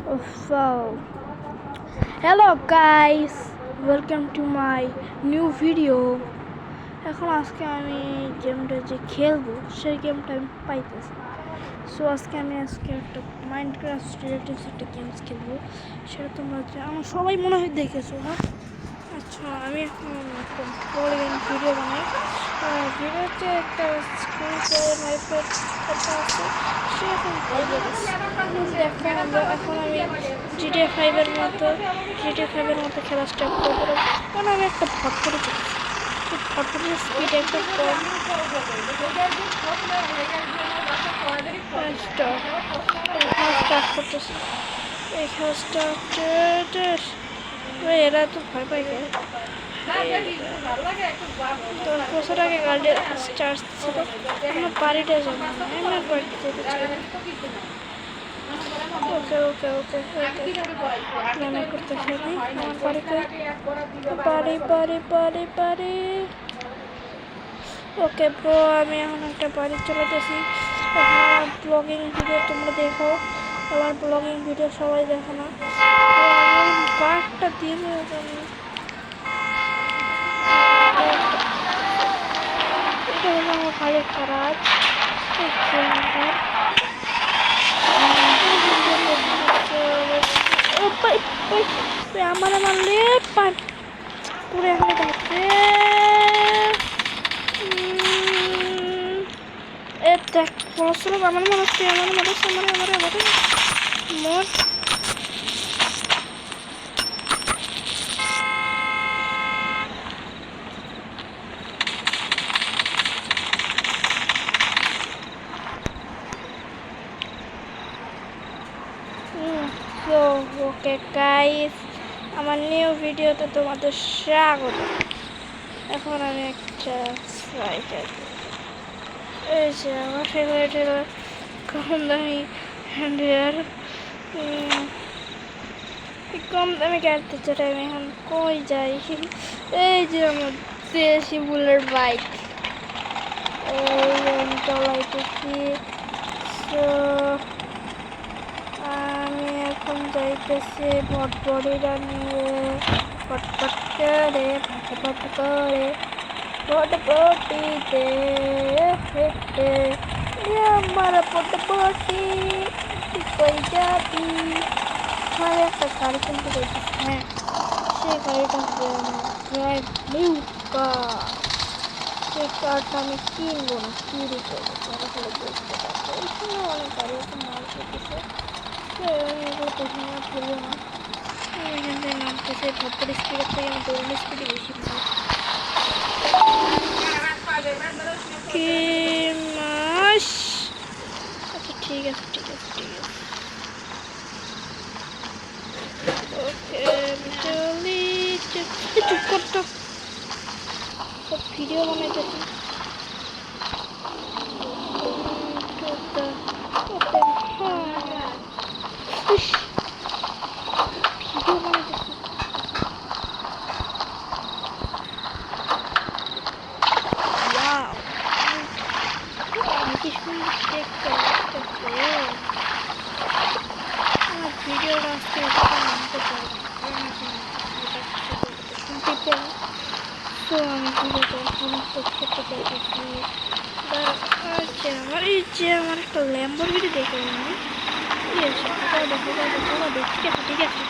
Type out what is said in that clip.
So, hello guys, welcome to my new video. এখন আজকে আমি গেমটা যে খেলবো সেই গেমটা আমি পাইতেছি। সো আজকে একটা মাইনক্রাফট রিলেটেড একটা গেমস খেলবো, সেটা তোমরা আমার সবাই মনে হয় দেখেছো। হ্যাঁ, আচ্ছা, আমি এখন একটা ভিডিও বানাই। ভিডিওতে একটা স্কুল লাইফের কথা আছে, সে এখন এখন আমি GTA 5 এর মতো খেলা স্টার্ট করবো, কারণ আমি একটা ফটফটি চাচ্ছি। ফটফটির স্পিড একটা কম। স্টার্ট করতেছি। এই খেলা স্টার্ট। এরা তো ভয় পাই যায়। 10 বছর আগে গাড়ি চার্জ ছিল, আমার বাড়িটা যাবো, আমার বাড়িতে যেতে চাই। ওকে মনে করতে থাকি আমার বাড়ি। ওকে ব্রো, আমি এখন একটা বাড়ি চলে গেছি। আমার ব্লগিং ভিডিও তোমরা দেখো, আমার ব্লগিং ভিডিও সবাই দেখো না। কয়েকটা দিন এটা হলো আমার ভালো কাজ। আমার লেপ পুরো এখানে যাচ্ছে। দেখ পড়াশোনা আমার মনে হচ্ছে মোট ওকে গাইস, আমার নিউ ভিডিওতে তোমাদের স্বাগত। এখন আমি একটা এই যে আমার ফেভারিট কম দামি হ্যান্ডওয়্যার, কম দামি গাড়িতে চড়ে আমি এখন কই যাই। এই যে আমার দেশি বুলেট বাইক, এই আমি চালাইতেছি। তো আমি এখন যাইতেছি ভটভটিটা নিয়ে, ফটফট করে ফটফটিতে আমার ফটফটি কই যাবি। আমার একটা গাড়ি কিনতে চাইছি, হ্যাঁ সেই গাড়িটা ব্র্যান্ড নিউ কার। সেই কারটা আমি কিনবো না, চুরি করবো। তারা হলে বলতে পারবো এখানে অনেক গাড়ি আছে, মাল করতেছে, এগুলো দেখে না ফেলবো না। আমি এখান থেকে নামতেছে ভট্টর স্পিডের থেকে আমি দৌড়ানোর স্পিডে বেশি কি মাস। আচ্ছা ঠিক আছে। ওকে চলি, চুপ করতো সব ভিডিও বানাইতেছি। ভিডিওটা আজকে আনতে পারবো, তো আমি ভিডিওটা করতে চাইতেছি। আমার একটা ল্যাম্বরগিনি দেখে ঠিক আছে।